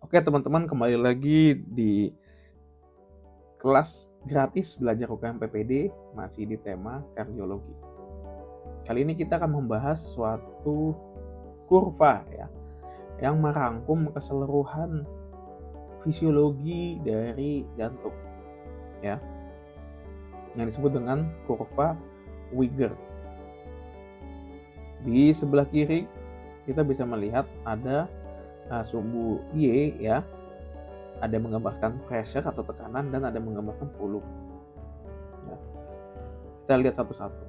Oke teman-teman, kembali lagi di kelas gratis belajar UKM PPD, masih di tema kardiologi. Kali ini kita akan membahas suatu kurva ya, yang merangkum keseluruhan fisiologi dari jantung ya, yang disebut dengan kurva Wigert. Di sebelah kiri kita bisa melihat ada sumbu Y ya, ada yang menggambarkan pressure atau tekanan dan ada yang menggambarkan volume. Ya. Kita lihat satu-satu.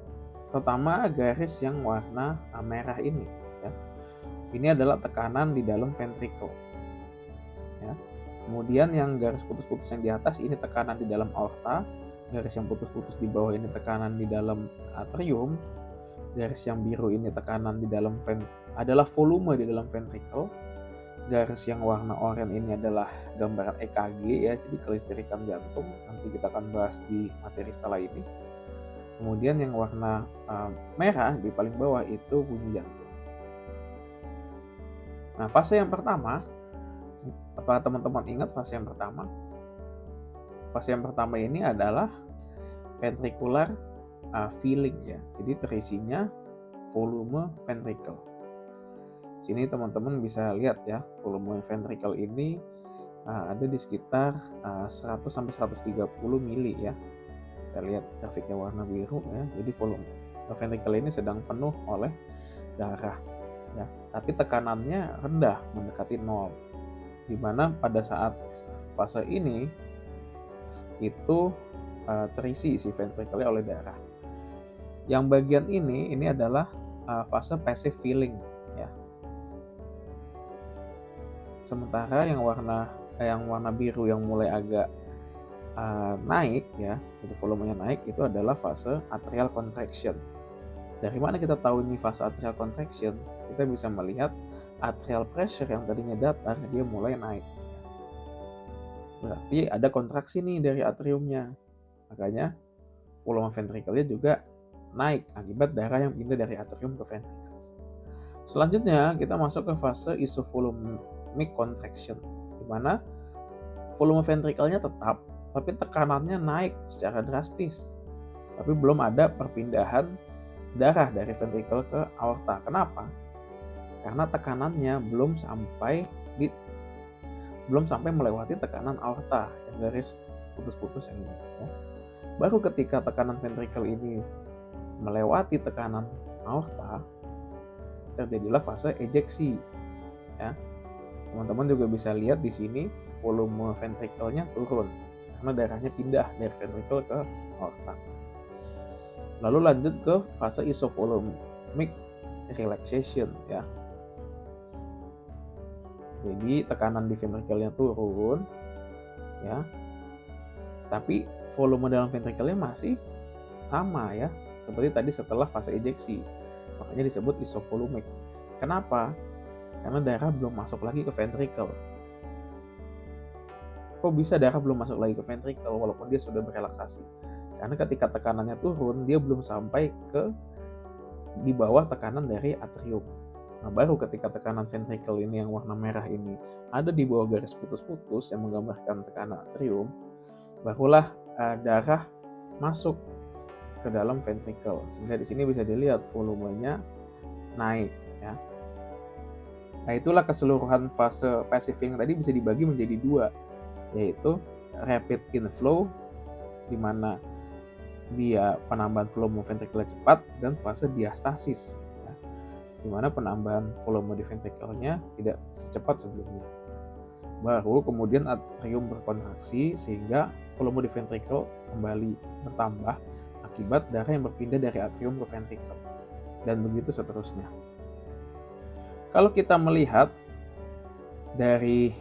Pertama, garis yang warna merah ini. Ya. Ini adalah tekanan di dalam ventricle. Ya. Kemudian yang garis putus-putus yang di atas ini tekanan di dalam aorta. Garis yang putus-putus di bawah ini tekanan di dalam atrium. Garis yang biru ini tekanan di dalam adalah volume di dalam ventricle. Garis yang warna oranye ini adalah gambaran EKG ya, jadi kelistrikan jantung. Nanti kita akan bahas di materi setelah ini. Kemudian yang warna merah di paling bawah itu bunyi jantung. Nah, fase yang pertama, apa teman-teman ingat fase yang pertama? Fase yang pertama ini adalah ventricular filling ya, jadi terisinya volume ventricle. Sini teman-teman bisa lihat ya, volume ventricle ini ada di sekitar 100-130 mili ya. Kita lihat grafiknya warna biru ya, jadi volume ventricle ini sedang penuh oleh darah ya, tapi tekanannya rendah mendekati 0, dimana pada saat fase ini itu terisi si ventricle oleh darah. Yang bagian ini adalah fase passive filling ya. Sementara yang warna biru yang mulai agak naik ya, itu volumenya naik, itu adalah fase atrial contraction. Dari mana kita tahu ini fase atrial contraction? Kita bisa melihat atrial pressure yang tadinya datar dia mulai naik. Berarti ada kontraksi nih dari atriumnya. Makanya volume ventricle-nya juga naik akibat darah yang pindah dari atrium ke ventricle. Selanjutnya kita masuk ke fase isovolumic contraction, di mana volume ventricle-nya tetap, tapi tekanannya naik secara drastis. Tapi belum ada perpindahan darah dari ventricle ke aorta. Kenapa? Karena tekanannya belum sampai melewati tekanan aorta yang garis putus-putus yang ini. Ya. Baru ketika tekanan ventricle ini melewati tekanan aorta, terjadilah fase ejeksi. Ya. Teman-teman juga bisa lihat di sini volume ventricle-nya turun karena darahnya pindah dari ventricle ke aorta. Lalu lanjut ke fase isovolumic relaxation ya. Jadi tekanan di ventricle-nya turun ya. Tapi volume dalam ventricle-nya masih sama ya, seperti tadi setelah fase ejeksi. Makanya disebut isovolumic. Kenapa? Karena darah belum masuk lagi ke ventricle. Kok bisa darah belum masuk lagi ke ventricle walaupun dia sudah berelaksasi? Karena ketika tekanannya turun, dia belum sampai ke di bawah tekanan dari atrium. Nah, baru ketika tekanan ventricle ini yang warna merah ini ada di bawah garis putus-putus yang menggambarkan tekanan atrium, barulah darah masuk ke dalam ventricle. Sehingga di sini bisa dilihat volumenya naik ya. Nah, itulah keseluruhan fase passive filling tadi bisa dibagi menjadi dua, yaitu rapid inflow di mana dia penambahan volume ventricle cepat, dan fase diastasis ya, di mana penambahan volume di ventricle-nya tidak secepat sebelumnya. Baru kemudian atrium berkontraksi sehingga volume di ventricle kembali bertambah akibat darah yang berpindah dari atrium ke ventricle, dan begitu seterusnya. Kalau kita melihat dari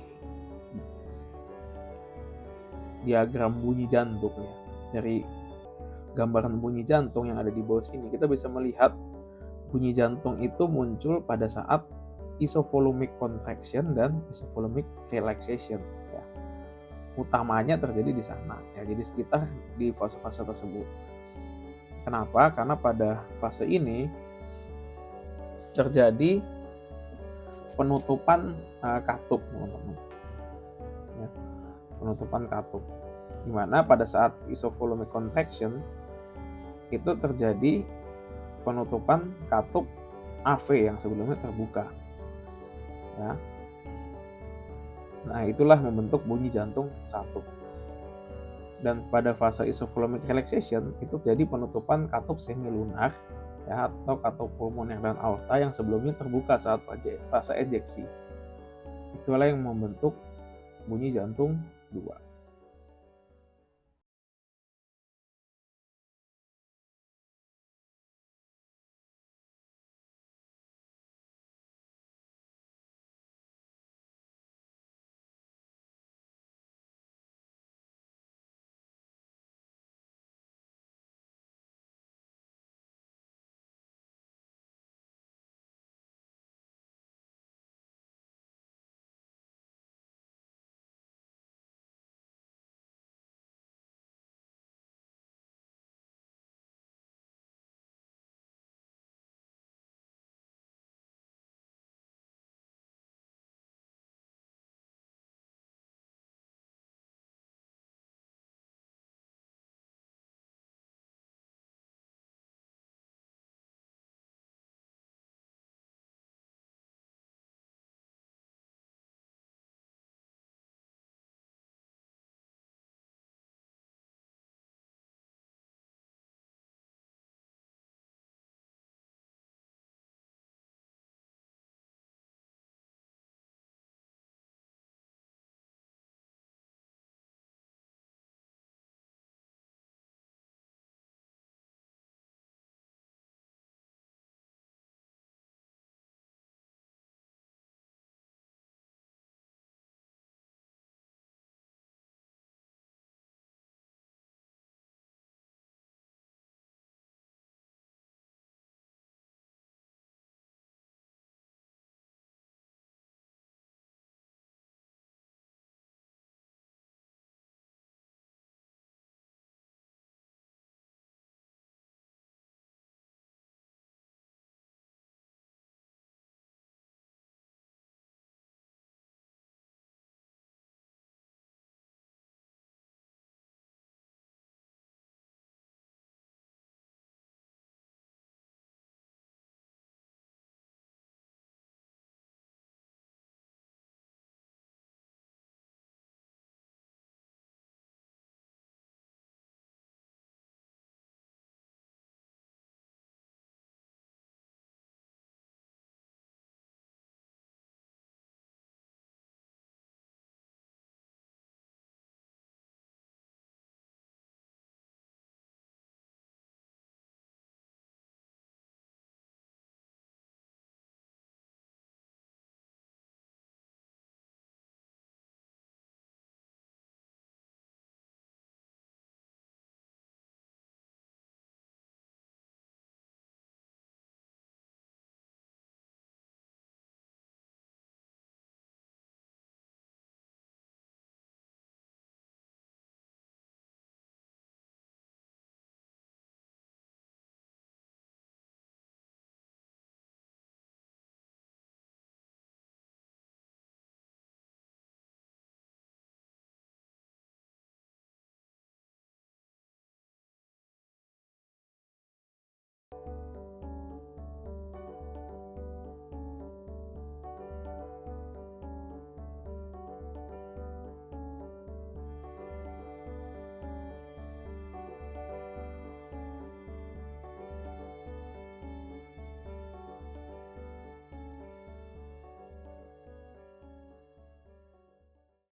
diagram bunyi jantung ya, dari gambaran bunyi jantung yang ada di bawah sini, kita bisa melihat bunyi jantung itu muncul pada saat isovolumic contraction dan isovolumic relaxation ya. Utamanya terjadi di sana ya, jadi sekitar di fase-fase tersebut. Kenapa? Karena pada fase ini terjadi penutupan katup, teman-teman. ya, penutupan katup. Dimana pada saat isovolumic contraction itu terjadi penutupan katup AV yang sebelumnya terbuka. Ya. Nah, itulah membentuk bunyi jantung 1. Dan pada fase isovolumic relaxation itu terjadi penutupan katup semilunar ya, atau katup pulmoner dan aorta yang sebelumnya terbuka saat fase ejeksi. Itulah yang membentuk bunyi jantung 2.